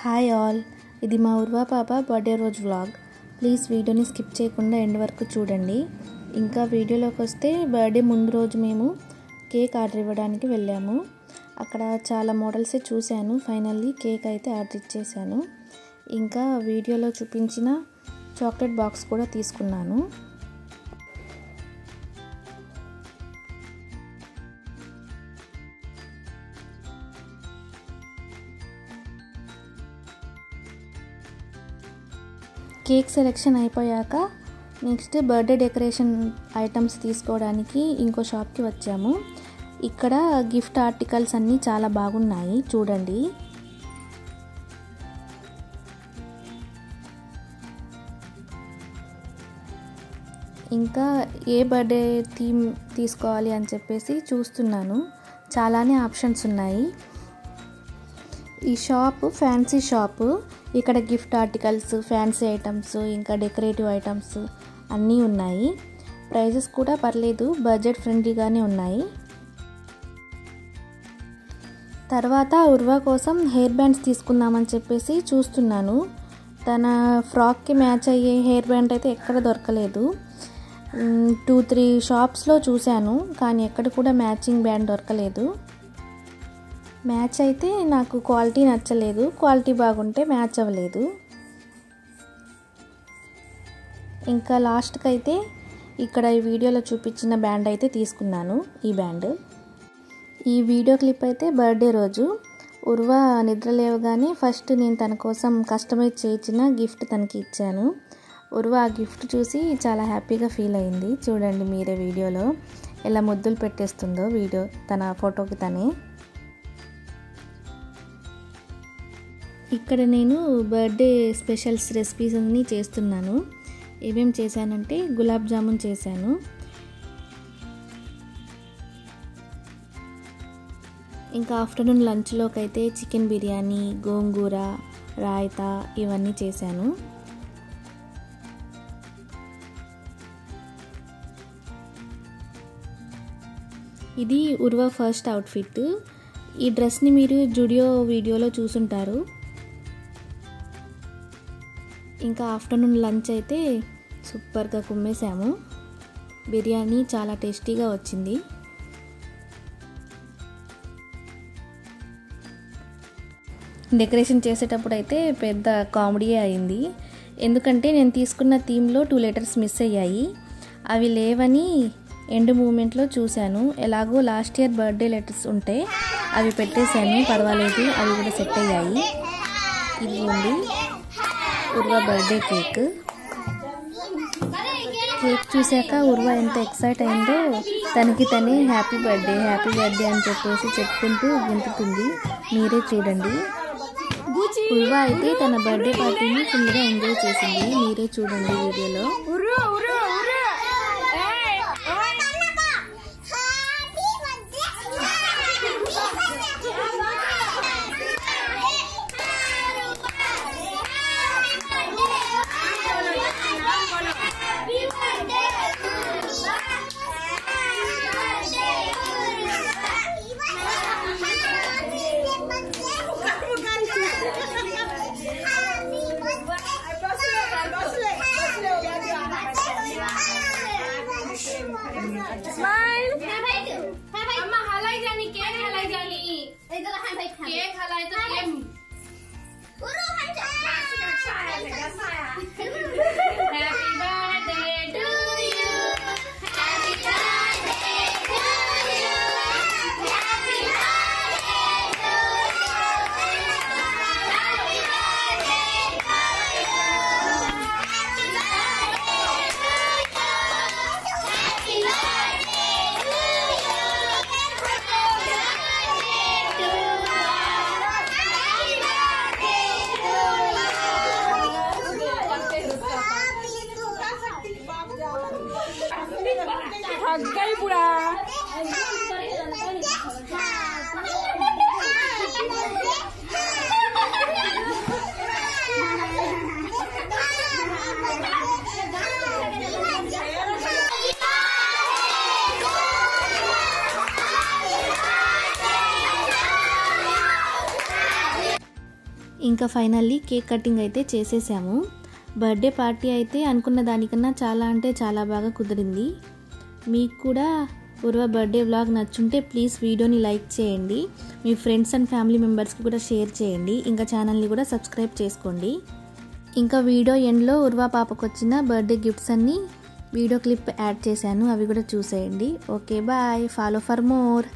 Hi all, ఇది మా ఉర్వా పాప బర్త్డే రోజు వ్లాగ్. ప్లీజ్ వీడియోని స్కిప్ చేయకుండా ఎండ్ వరకు చూడండి. ఇంకా వీడియోలోకి వస్తే, బర్త్డే ముందు రోజు మేము కేక్ ఆర్డర్ ఇవ్వడానికి వెళ్ళాము. అక్కడ చాలా మోడల్సే చూశాను. ఫైనల్లీ కేక్ అయితే ఆర్డర్ ఇచ్చేసాను. ఇంకా వీడియోలో చూపించిన చాక్లెట్ బాక్స్ కూడా తీసుకున్నాను. కేక్ సెలెక్షన్ అయిపోయాక నెక్స్ట్ బర్త్డే డెకరేషన్ ఐటమ్స్ తీసుకోవడానికి ఇంకో షాప్కి వచ్చాము. ఇక్కడ గిఫ్ట్ ఆర్టికల్స్ అన్నీ చాలా బాగున్నాయి, చూడండి. ఇంకా ఏ బర్త్డే థీమ్ తీసుకోవాలి అని చెప్పేసి చూస్తున్నాను. చాలానే ఆప్షన్స్ ఉన్నాయి. ఈ షాప్ ఫ్యాన్సీ షాపు. ఇక్కడ గిఫ్ట్ ఆర్టికల్స్, ఫ్యాన్సీ ఐటమ్స్, ఇంకా డెకరేటివ్ ఐటమ్స్ అన్నీ ఉన్నాయి. ప్రైజెస్ కూడా పర్లేదు, బడ్జెట్ ఫ్రెండ్లీగానే ఉన్నాయి. తర్వాత ఉర్వా కోసం హెయిర్ బ్యాండ్స్ తీసుకుందామని చెప్పేసి చూస్తున్నాను. తన ఫ్రాక్కి మ్యాచ్ అయ్యే హెయిర్ బ్యాండ్ అయితే ఎక్కడ దొరకలేదు. 2-3 షాప్స్లో చూశాను, కానీ ఎక్కడ కూడా మ్యాచింగ్ బ్యాండ్ దొరకలేదు. మ్యాచ్ అయితే నాకు క్వాలిటీ నచ్చలేదు, క్వాలిటీ బాగుంటే మ్యాచ్ అవ్వలేదు. ఇంకా లాస్ట్కి అయితే ఇక్కడ ఈ వీడియోలో చూపించిన బ్యాండ్ అయితే తీసుకున్నాను. ఈ బ్యాండ్. ఈ వీడియో క్లిప్ అయితే బర్త్డే రోజు ఉర్వా నిద్ర లేవగానే ఫస్ట్ నేను తన కోసం కస్టమైజ్ చేయించిన గిఫ్ట్ తనకి ఇచ్చాను. ఉర్వా ఆ గిఫ్ట్ చూసి చాలా హ్యాపీగా ఫీల్ అయింది. చూడండి మీరే వీడియోలో ఎలా ముద్దులు పెట్టేస్తుందో వీడియో తన ఫోటోకి తనే. ఇక్కడ నేను బర్త్డే స్పెషల్స్ రెసిపీస్ అన్నీ చేస్తున్నాను. ఏమేమి చేశానంటే గులాబ్ జామున్ చేశాను. ఇంకా ఆఫ్టర్నూన్ లంచ్లోకి అయితే చికెన్ బిర్యానీ, గోంగూర, రాయితా ఇవన్నీ చేశాను. ఇది ఉర్వా ఫస్ట్ అవుట్ఫిట్. ఈ డ్రెస్ని మీరు జుడియో వీడియోలో చూసుంటారు. ఇంకా ఆఫ్టర్నూన్ లంచ్ అయితే సూపర్గా కుమ్మేశాము. బిర్యానీ చాలా టేస్టీగా వచ్చింది. డెకరేషన్ చేసేటప్పుడు అయితే పెద్ద కామెడీయే అయింది. ఎందుకంటే నేను తీసుకున్న థీమ్లో 2 లెటర్స్ మిస్ అయ్యాయి. అవి లేవని ఎండ్ మూమెంట్లో చూశాను. ఎలాగో లాస్ట్ ఇయర్ బర్త్డే లెటర్స్ ఉంటే అవి పెట్టేశాను, పర్వాలేదు, అవి కూడా సెట్ అయ్యాయి. ఇది ఉంది ఉర్వా బర్త్డే కేక్. కేక్ చూశాక ఉర్వా ఎంత ఎక్సైట్ అయిందో తనకి తనే హ్యాపీ బర్త్డే అని చెప్పేసి చెప్పుకుంటూ వింటుంది. మీరే చూడండి. ఉర్వా అయితే తన బర్త్డే పార్టీని ఫుల్గా ఎంజాయ్ చేసింది. మీరే చూడండి వీడియోలో. ఇంకా ఫైనల్లీ కేక్ కటింగ్ అయితే చేసేసాము. బర్త్డే పార్టీ అయితే అనుకున్న దానికన్నా చాలా అంటే చాలా బాగా కుదిరింది. మీకు కూడా ఉర్వ బర్త్డే వ్లాగ్ నచ్చుంటే ప్లీజ్ వీడియోని లైక్ చేయండి, మీ ఫ్రెండ్స్ అండ్ ఫ్యామిలీ మెంబర్స్కి కూడా షేర్ చేయండి, ఇంకా ఛానల్ని కూడా సబ్స్క్రైబ్ చేసుకోండి. ఇంకా వీడియో ఎండ్లో ఉర్వ పాపకు వచ్చిన బర్త్డే గిఫ్ట్స్ అన్నీ వీడియో క్లిప్ యాడ్ చేశాను, అవి కూడా చూసేయండి. Okay bye, follow for more.